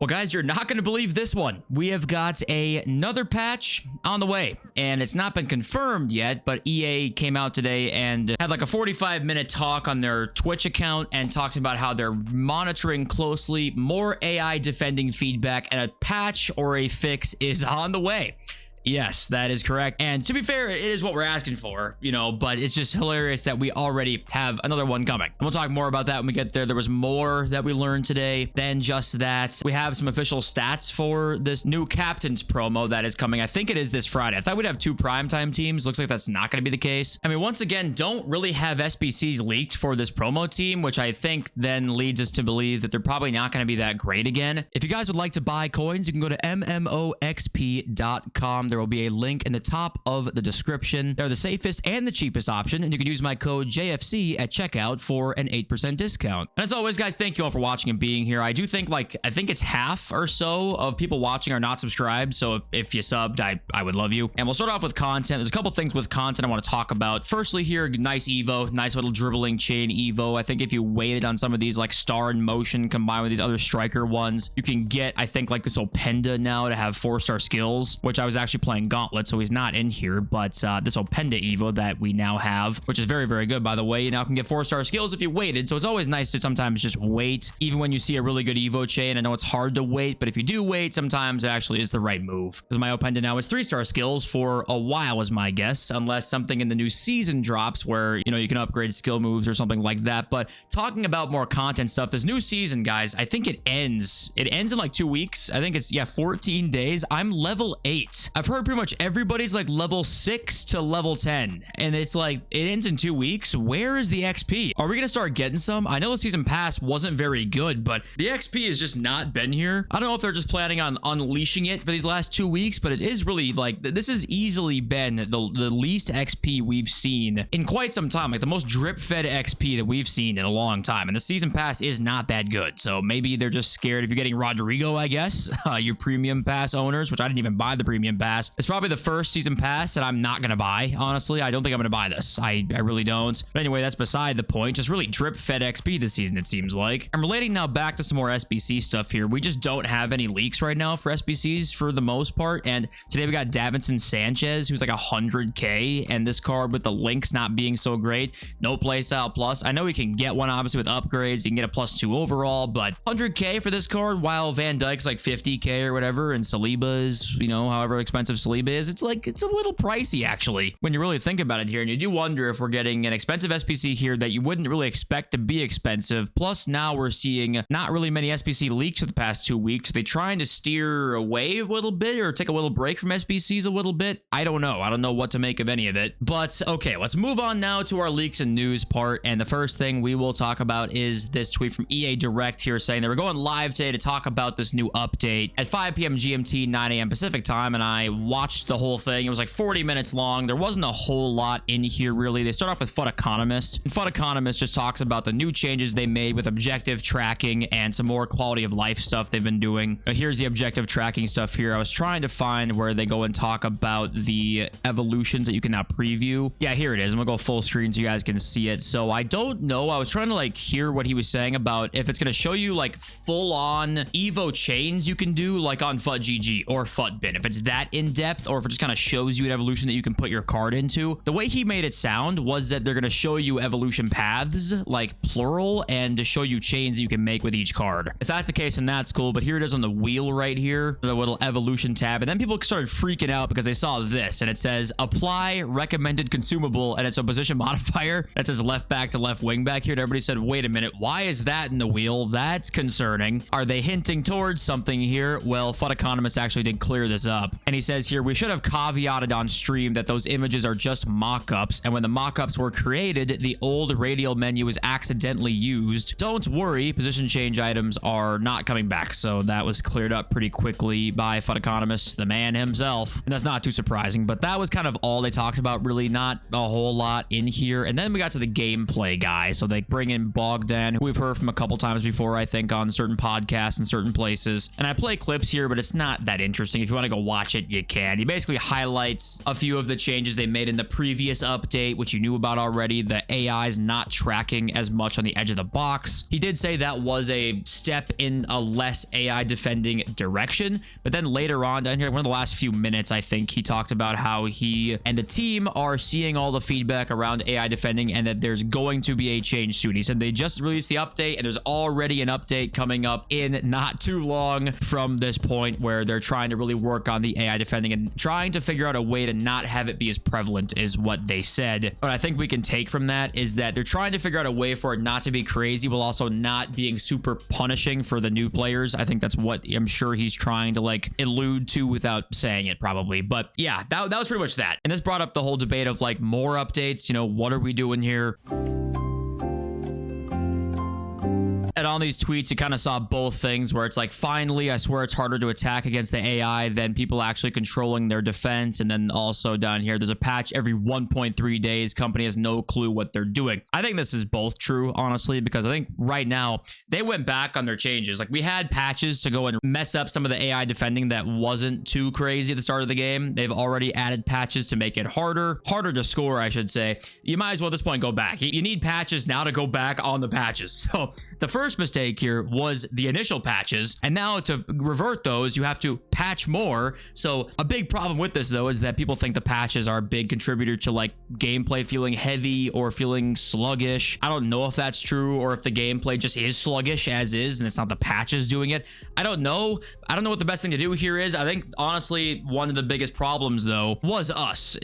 Well, guys, you're not going to believe this one. We have got another patch on the way, and it's not been confirmed yet, but EA came out today and had like a 45-minute talk on their Twitch account and talked about how they're monitoring closely more AI defending feedback, and a patch or a fix is on the way. Yes, that is correct. And to be fair, it is what we're asking for, you know, but it's just hilarious that we already have another one coming. And we'll talk more about that when we get there. There was more that we learned today than just that. We have some official stats for this new captain's promo that is coming. I think it is this Friday. I thought we'd have 2 primetime teams. Looks like that's not going to be the case. I mean, once again, don't really have SBCs leaked for this promo team, which I think then leads us to believe that they're probably not going to be that great again. If you guys would like to buy coins, you can go to mmoxp.com. There will be a link in the top of the description. They're the safest and the cheapest option, and you can use my code JFC at checkout for an 8% discount. And as always, guys, thank you all for watching and being here. I do think I think it's half or so of people watching are not subscribed, so if you subbed, I would love you. And we'll start off with content. There's a couple things with content I want to talk about. Firstly here, nice Evo, nice little dribbling chain Evo. I think if you waited on some of these like Star in Motion combined with these other striker ones, you can get, I think, like this Openda now to have 4-star skills, which I was actually playing Gauntlet, so he's not in here, but this Openda Evo that we now have, which is very, very good, by the way, you now can get 4-star skills if you waited. So it's always nice to sometimes just wait, even when you see a really good Evo chain. I know it's hard to wait, but if you do wait, sometimes it actually is the right move, because my Openda now is 3-star skills for a while, is my guess, unless something in the new season drops where, you know, you can upgrade skill moves or something like that. But talking about more content stuff, this new season, guys, I think it ends in like 2 weeks. I think it's 14 days. I'm level 8. I've heard pretty much everybody's like level 6 to level 10, and it's like it ends in 2 weeks. Where is the XP? Are we gonna start getting some? I know the season pass wasn't very good, but the XP has just not been here. I don't know if they're just planning on unleashing it for these last 2 weeks, but it is really like, this has easily been the least XP we've seen in quite some time, like the most drip fed XP that we've seen in a long time. And the season pass is not that good, so maybe they're just scared if you're getting Rodrigo, I guess. Your premium pass owners, which I didn't even buy the premium pass. It's probably the first season pass that I'm not gonna buy. Honestly, I don't think I'm gonna buy this. I really don't. But anyway, that's beside the point. Just really drip fed XP this season, it seems like. I'm relating now back to some more SBC stuff here. We just don't have any leaks right now for SBCs for the most part. And today we got Davinson Sanchez, who's like 100k, and this card with the links not being so great. No playstyle plus. I know we can get one obviously with upgrades. You can get a +2 overall, but 100k for this card, while Van Dijk's like 50k or whatever, and Saliba is, you know, however expensive Saliba is. It's like, it's a little pricey actually when you really think about it here, and you do wonder if we're getting an expensive SBC here that you wouldn't really expect to be expensive. Plus now we're seeing not really many SBC leaks for the past 2 weeks. Are they trying to steer away a little bit or take a little break from SBCs a little bit? I don't know. I don't know what to make of any of it. But okay, let's move on now to our leaks and news part. And the first thing we will talk about is this tweet from EA Direct here saying they were going live today to talk about this new update at 5 p.m. GMT, 9 a.m. Pacific time, and I watched the whole thing. It was like 40 minutes long. There wasn't a whole lot in here really. They start off with FUT Economist, and FUT Economist just talks about the new changes they made with objective tracking and some more quality of life stuff they've been doing. Here's the objective tracking stuff here. I was trying to find where they go and talk about the evolutions that you can now preview. Yeah, here it is. I'm gonna go full screen so you guys can see it. So I don't know. I was trying to like hear what he was saying about if it's gonna show you like full on Evo chains you can do like on FUT GG or FUT Bin, if it's that in depth, or if it just kind of shows you an evolution that you can put your card into. The way he made it sound was that they're going to show you evolution paths, like plural, and to show you chains that you can make with each card. If that's the case, then that's cool. But here it is on the wheel right here, the little evolution tab. And then people started freaking out because they saw this, and it says apply recommended consumable, and it's a position modifier that says left back to left wing back here. And everybody said, wait a minute, why is that in the wheel? That's concerning. Are they hinting towards something here? Well, FUT Economist actually did clear this up, and he says here, we should have caveated on stream that those images are just mock-ups, and when the mock-ups were created, the old radial menu was accidentally used. Don't worry, position change items are not coming back. So that was cleared up pretty quickly by FUT Economist, the man himself, and that's not too surprising. But that was kind of all they talked about, really, not a whole lot in here. And then we got to the gameplay guy. So they bring in Bogdan, who we've heard from a couple times before, I think, on certain podcasts and certain places. And I play clips here, but it's not that interesting. If you want to go watch it, you can. He basically highlights a few of the changes they made in the previous update, which you knew about already. The AI's not tracking as much on the edge of the box. He did say that was a step in a less AI defending direction, but then later on down here, one of the last few minutes, I think he talked about how he and the team are seeing all the feedback around AI defending and that there's going to be a change soon. He said they just released the update and there's already an update coming up in not too long from this point where they're trying to really work on the AI defending and trying to figure out a way to not have it be as prevalent is what they said. What I think we can take from that is that they're trying to figure out a way for it not to be crazy while also not being super punishing for the new players. I think that's what I'm sure he's trying to like allude to without saying it probably. But yeah, that was pretty much that. And this brought up the whole debate of like more updates, you know, what are we doing here? And on these tweets, you kind of saw both things where it's like, finally, I swear it's harder to attack against the AI than people actually controlling their defense. And then also down here, there's a patch every 1.3 days. Company has no clue what they're doing. I think this is both true, honestly, because I think right now they went back on their changes. Like we had patches to go and mess up some of the AI defending that wasn't too crazy at the start of the game. They've already added patches to make it harder to score, I should say. You might as well at this point go back. You need patches now to go back on the patches. So the first mistake here was the initial patches, and now to revert those you have to patch more. So a big problem with this though is that people think the patches are a big contributor to like gameplay feeling heavy or feeling sluggish. I don't know if that's true or if the gameplay just is sluggish as is and it's not the patches doing it. I don't know what the best thing to do here is. I think honestly one of the biggest problems though was us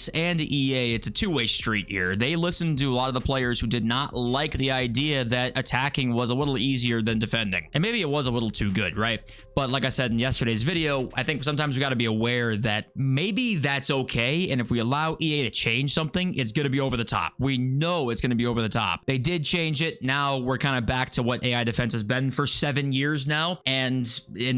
and EA. It's a two-way street here. They listened to a lot of the players who did not like the idea that attacking was a little easier than defending, and maybe it was a little too good, right? But like I said in yesterday's video, I think sometimes we got to be aware that maybe that's okay, and if we allow EA to change something, it's going to be over the top. We know it's going to be over the top. They did change it. Now we're kind of back to what AI defense has been for 7 years now, and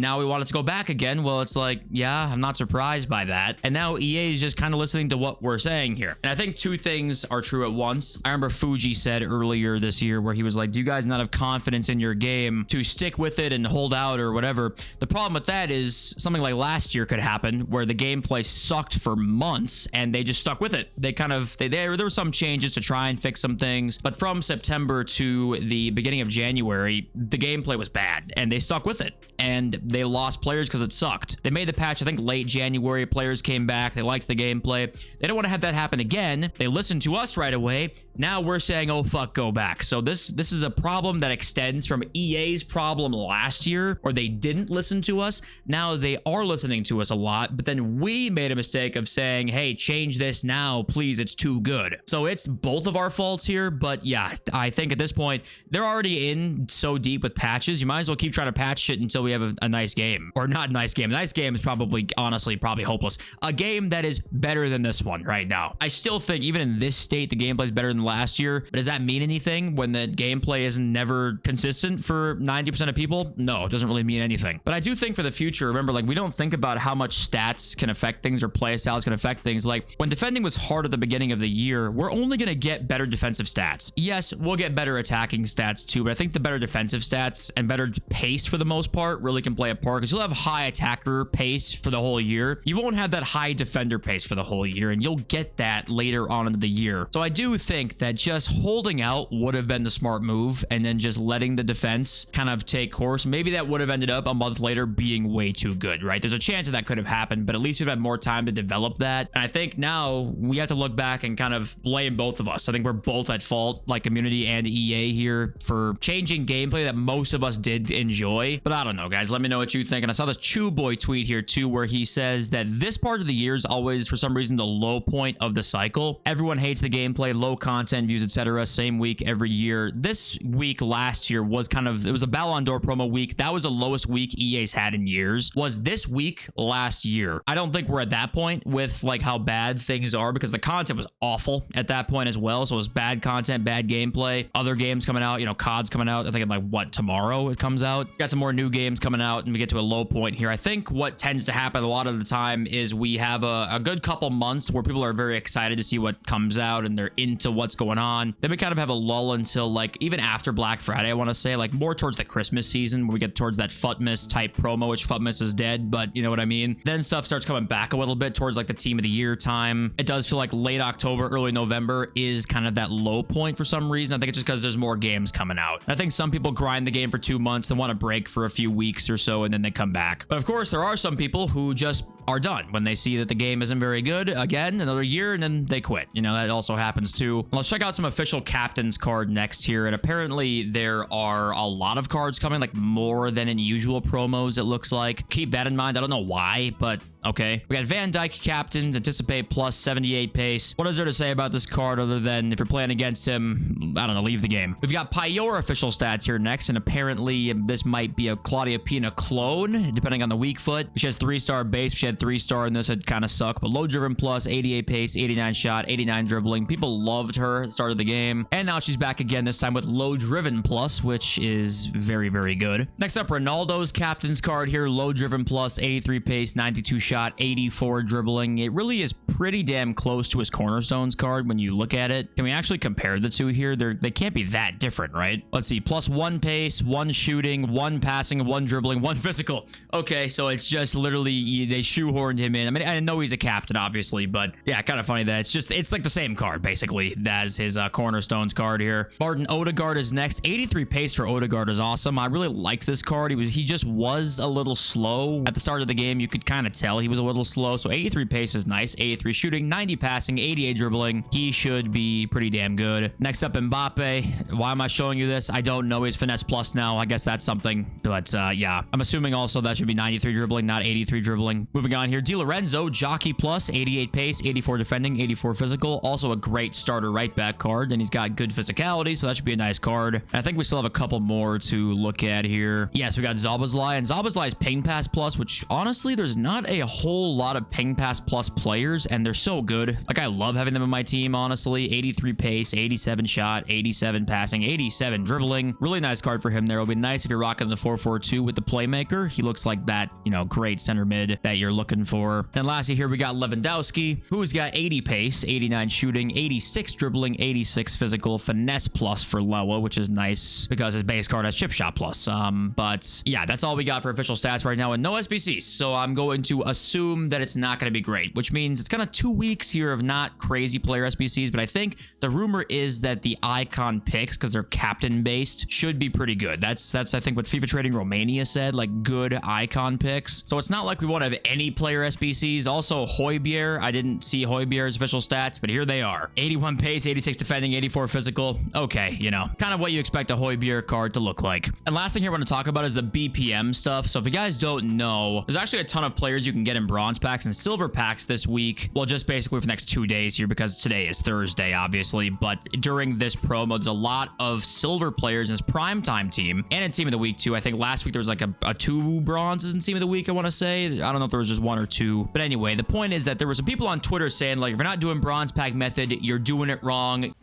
now we want it to go back again. Well, it's like, yeah, I'm not surprised by that. And now EA is just kind of listening to what we're saying here. And I think two things are true at once. I remember Fuji said earlier this year where he was like, do you guys not have confidence in your game to stick with it and hold out or whatever? The problem with that is something like last year could happen where the gameplay sucked for months and they just stuck with it. There were some changes to try and fix some things, but from September to the beginning of January, the gameplay was bad and they stuck with it and they lost players because it sucked. They made the patch, I think late January, players came back. They liked the gameplay. They don't want to have that happen again. They listened to us right away. Now we're saying, oh fuck, go back. So this is a problem that extends from EA's problem last year, or they didn't listen to us. Now they are listening to us a lot, but then we made a mistake of saying, hey, change this now, please, it's too good. So it's both of our faults here, but yeah, I think at this point, they're already in so deep with patches, you might as well keep trying to patch shit until we have a nice game. Or not nice game. A nice game is probably, honestly, probably hopeless. A game that is better than this one right now. I still think, even in this state, the gameplay is better than last year, but does that mean anything when the gameplay is never consistent for 90% of people? No, it doesn't really mean anything. But I do think for the future, remember, like, we don't think about how much stats can affect things or play styles can affect things. Like, when defending was hard at the beginning of the year, we're only going to get better defensive stats. Yes, we'll get better attacking stats too, but I think the better defensive stats and better pace for the most part really can play a part, because you'll have high attacker pace for the whole year. You won't have that high defender pace for the whole year, and you'll get that later on in the year. So I do think that just holding out would have been the smart move, and then just letting the defense kind of take course. Maybe that would have ended up a month later being way too good, right? There's a chance that could have happened, but at least we've had more time to develop that. And I think now we have to look back and kind of blame both of us. I think we're both at fault, like community and EA here, for changing gameplay that most of us did enjoy. But I don't know, guys. Let me know what you think. And I saw this Chew Boy tweet here too, where he says that this part of the year is always, for some reason, the low point of the cycle. Everyone hates the gameplay, low content views, etc. Same week every year. This week last year was it was a Ballon d'Or promo week. That was the lowest week EA's had in years. Was this week last year? I don't think we're at that point with like how bad things are, because the content was awful at that point as well. So it was bad content, bad gameplay, other games coming out, COD's coming out. I think like tomorrow it comes out. Got some more new games coming out, and we get to a low point here. I think what tends to happen a lot of the time is we have a good couple months where people are very excited to see what comes out and they're into what's going on. Then we kind of have a lull until like even after Black Friday, I want to say, like more towards the Christmas season, where we get towards that Futmas type promo, which Futmas is dead, but you know what I mean? Then stuff starts coming back a little bit towards like the team of the year time. It does feel like late October, early November is kind of that low point for some reason. I think it's just because there's more games coming out. I think some people grind the game for 2 months, then want to break for a few weeks or so, and then they come back. But of course, there are some people who just are done when they see that the game isn't very good. Again, another year, and then they quit. You know, that also happens too. Let's check out some official captains card next here. And apparently there are a lot of cards coming, like more than in usual promos, it looks like. Keep that in mind. I don't know why, but okay. We got Van Dijk captains, anticipate plus 78 pace. What is there to say about this card other than if you're playing against him, I don't know, leave the game. We've got Payor official stats here next, and apparently this might be a Claudia Pina clone, depending on the weak foot. She has 3-star base. She had 3-star in this. It kind of sucked, but low driven plus, 88 pace, 89 shot, 89 dribbling. People loved her at the start of the game, and now she's back again, this time with low driven plus, which is very, very good. Next up, Ronaldo's captain's card here, low driven plus, 83 pace, 92 shot, 84 dribbling. It really is pretty damn close to his cornerstones card when you look at it. Can we actually compare the two here? They can't be that different, right? Let's see, plus 1 pace, 1 shooting, 1 passing, 1 dribbling, 1 physical. Okay, so it's just literally they shoehorned him in. I mean, I know he's a captain, obviously, but yeah, kind of funny that it's like the same card basically as his cornerstones card here. Martin Odegaard is next. 83 pace for Odegaard is awesome. I really liked this card. He just was a little slow at the start of the game. You could kind of tell he was a little slow. So 83 pace is nice. 83 shooting, 90 passing, 88 dribbling. He should be pretty damn good. Next up, Mbappe. Why am I showing you this? I don't know. He's finesse plus now. I guess that's something, but yeah, I'm assuming also that should be 93 dribbling, not 83 dribbling. Moving on here, Di Lorenzo, jockey plus, 88 pace, 84 defending, 84 physical. Also a great starter right back card, and he's got good physicality, so that should be a nice card. And I think we still have a couple more to look at here. Yes, we got Szoboszlai, and Szoboszlai is ping pass plus, which honestly, there's not a whole lot of ping pass plus players, and they're so good. Like, I love having them in my team, honestly. 83 pace, 87 shot, 87 passing, 87 dribbling. Really nice card for him there. It'll be nice if you're rocking the 4-4-2 with the playmaker. He looks like that, you know, great center mid that you're looking for. And lastly here, we got Lewandowski, who's got 80 pace, 89 shooting, 86 dribbling, 86 physical, finesse plus for Lewa, which is nice because his base card has chip shot plus. But yeah, that's all we got for official stats right now, and no SBCs. So I'm going to assume that it's not going to be great, which means it's kind of 2 weeks here of not crazy player SBCs. But I think the rumor is that the icon picks, because they're captain based, should be pretty good. That's I think what FIFA Trading Romania said, like good icon picks. So it's not like we won't have any player SBCs. Also, Højbjerg, I didn't see Højbjerg's official stats, but here they are. 81 pace, 86 defending, 84 physical. Okay, you know, kind of what you expect a Højbjerg card to look like. And last thing here I want to talk about is the BPM stuff. So if you guys don't know, there's actually a ton of players you can get in bronze packs and silver packs this week. Well, just basically for the next 2 days here, because today is Thursday, obviously. But during this promo, there's a lot of silver players in his primetime team and in team of the week too. I think last week there was like a 2 bronzes in team of the week, I want to say. I don't know if there was just 1 or 2. But anyway, the point is that there were some people on Twitter saying, like, if you're not doing bronze pack method, you're doing it wrong.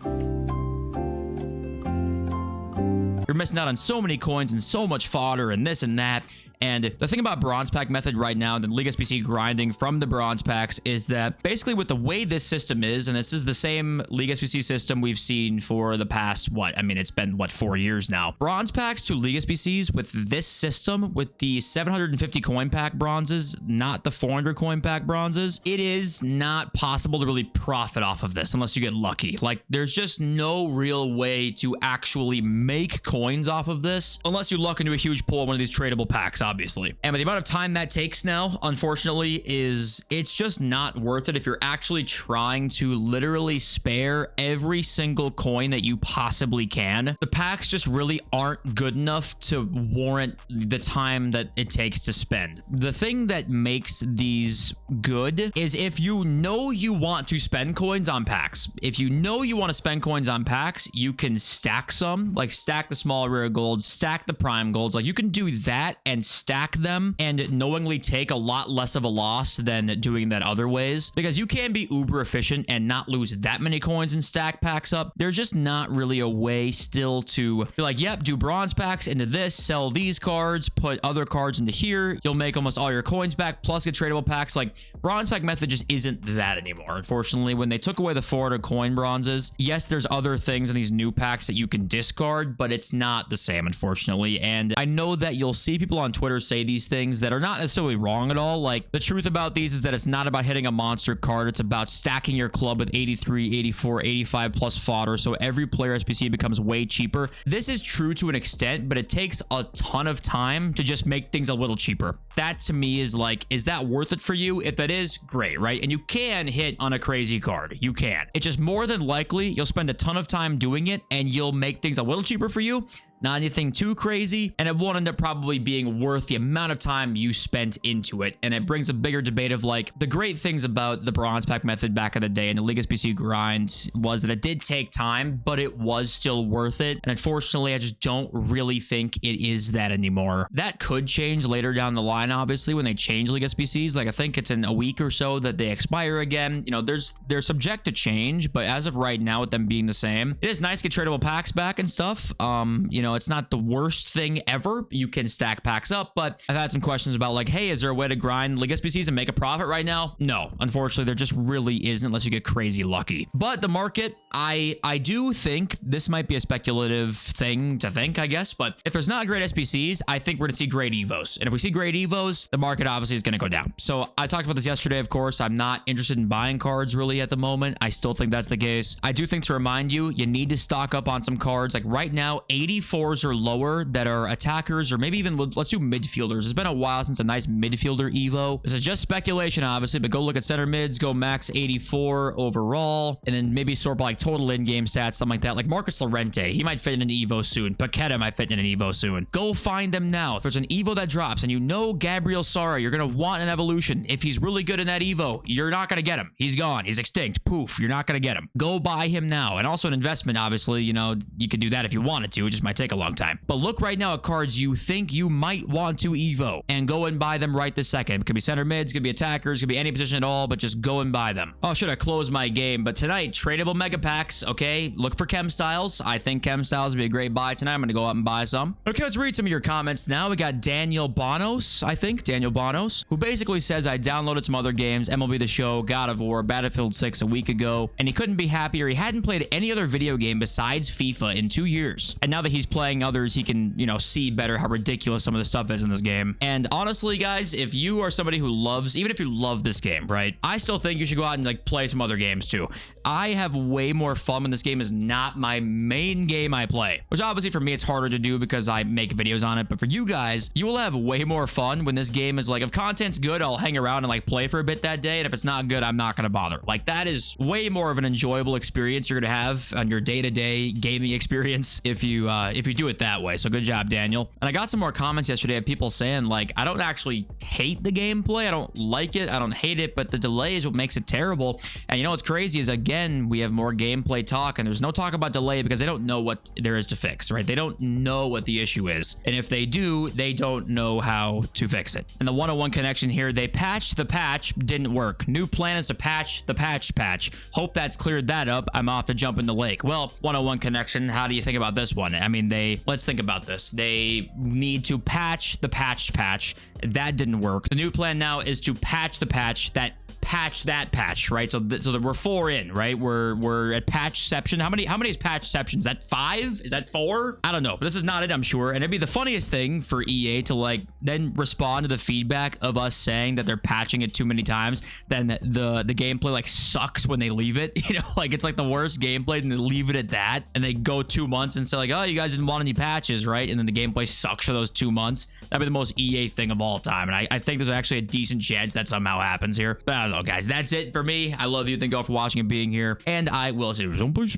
You're missing out on so many coins and so much fodder and this and that. And the thing about bronze pack method right now, the League SBC grinding from the bronze packs, is that basically with the way this system is, and this is the same League SBC system we've seen for the past, what? I mean, it's been, what, 4 years now. Bronze packs to League SBCs with this system, with the 750 coin pack bronzes, not the 400 coin pack bronzes, it is not possible to really profit off of this unless you get lucky. Like, there's just no real way to actually make coins off of this unless you luck into a huge pool of one of these tradable packs, obviously. And with the amount of time that takes now, unfortunately, it's just not worth it if you're actually trying to literally spare every single coin that you possibly can. The packs just really aren't good enough to warrant the time that it takes to spend. The thing that makes these good is if you know you want to spend coins on packs. If you know you want to spend coins on packs, you can stack some, like stack the small rare golds, stack the prime golds. Like, you can do that and stack them and knowingly take a lot less of a loss than doing that other ways, because you can be uber efficient and not lose that many coins and stack packs up. There's just not really a way still to be like, yep, do bronze packs into this, sell these cards, put other cards into here, you'll make almost all your coins back plus get tradable packs. Like, bronze pack method just isn't that anymore. Unfortunately, when they took away the 400 coin bronzes, yes, there's other things in these new packs that you can discard, but it's not the same, unfortunately. And I know that you'll see people on Twitter say these things that are not necessarily wrong at all. Like, the truth about these is that it's not about hitting a monster card. It's about stacking your club with 83, 84, 85 plus fodder, so every player SBC becomes way cheaper. This is true to an extent, but it takes a ton of time to just make things a little cheaper. That to me is like, is that worth it for you? If that is, great, right? And you can hit on a crazy card. You can. It's just more than likely you'll spend a ton of time doing it and you'll make things a little cheaper for you. Not anything too crazy, and it won't end up probably being worth the amount of time you spent into it. And it brings a bigger debate of like, the great things about the bronze pack method back in the day and the League SBC grind was that it did take time, but it was still worth it. And unfortunately, I just don't really think it is that anymore. That could change later down the line, obviously, when they change League SBCs. Like, I think it's in a week or so that they expire again. You know, they're subject to change, but as of right now, with them being the same, it is nice to get tradable packs back and stuff. You know, it's not the worst thing ever. You can stack packs up, but I've had some questions about like, hey, is there a way to grind League SBCs and make a profit right now? No, unfortunately, there just really isn't unless you get crazy lucky. But the market, I do think this might be a speculative thing to think, I guess, but if there's not great SBCs, I think we're going to see great Evos. And if we see great Evos, the market obviously is going to go down. So I talked about this yesterday, of course. I'm not interested in buying cards really at the moment. I still think that's the case. I do think, to remind you, you need to stock up on some cards. Like right now, 84s or lower that are attackers, or maybe even let's do midfielders. It's been a while since a nice midfielder Evo. This is just speculation, obviously, but go look at center mids, go max 84 overall, and then maybe sort by like total in-game stats, something like that. Like Marcus Llorente, he might fit in an Evo soon. Paqueta might fit in an Evo soon. Go find them now. If there's an Evo that drops and you know Gabriel Sara, you're going to want an evolution. If he's really good in that Evo, you're not going to get him. He's gone. He's extinct. Poof. You're not going to get him. Go buy him now. And also an investment, obviously, you know, you could do that if you wanted to. It just might take a long time. But look right now at cards you think you might want to Evo and go and buy them right this second. It could be center mids, could be attackers, could be any position at all, but just go and buy them. Oh, should I close my game? But tonight, tradable mega packs. Okay, look for Chem Styles. I think Chem Styles would be a great buy tonight. I'm going to go out and buy some. Okay, let's read some of your comments now. We got Daniel Bonos, I think. Daniel Bonos, who basically says, I downloaded some other games, MLB The Show, God of War, Battlefield 6 a week ago, and he couldn't be happier. He hadn't played any other video game besides FIFA in 2 years. And now that he's playing others, he can, you know, see better how ridiculous some of the stuff is in this game. And honestly, guys, if you are somebody who loves, even if you love this game, right, I still think you should go out and like play some other games too. I have way more fun when this game is not my main game I play, which obviously for me it's harder to do because I make videos on it. But for you guys, you will have way more fun when this game is like, if content's good, I'll hang around and like play for a bit that day, and if it's not good, I'm not gonna bother. Like, that is way more of an enjoyable experience you're gonna have on your day-to-day gaming experience if you do it that way. So good job, Daniel. And I got some more comments yesterday of people saying like, I don't actually hate the gameplay, I don't like it, I don't hate it, but the delay is what makes it terrible. And you know what's crazy is, again, we have more gameplay talk and there's no talk about delay because they don't know what there is to fix, right? They don't know what the issue is, and if they do, they don't know how to fix it. And the 101 connection here, they patched the patch, didn't work. New plan is to patch the patch. Hope that's cleared that up. I'm off to jump in the lake. Well, 101 connection, how do you think about this one? I mean, let's think about this. They need to patch the patch. That didn't work. The new plan now is to patch the patch that patch, right? So we're 4 in, right? We're at patchception. How many is patchception? Is that 5? Is that 4? I don't know, but this is not it, I'm sure. And it'd be the funniest thing for EA to like then respond to the feedback of us saying that they're patching it too many times, then the gameplay like sucks when they leave it, you know, like it's like the worst gameplay, and they leave it at that, and they go 2 months and say like, oh, you guys didn't want any patches, right? And then the gameplay sucks for those 2 months. That'd be the most EA thing of all time, and I think there's actually a decent chance that somehow happens here, but I don't know, guys. That's it for me. I love you. Thank you all for watching and being here, and I will see you soon. Peace.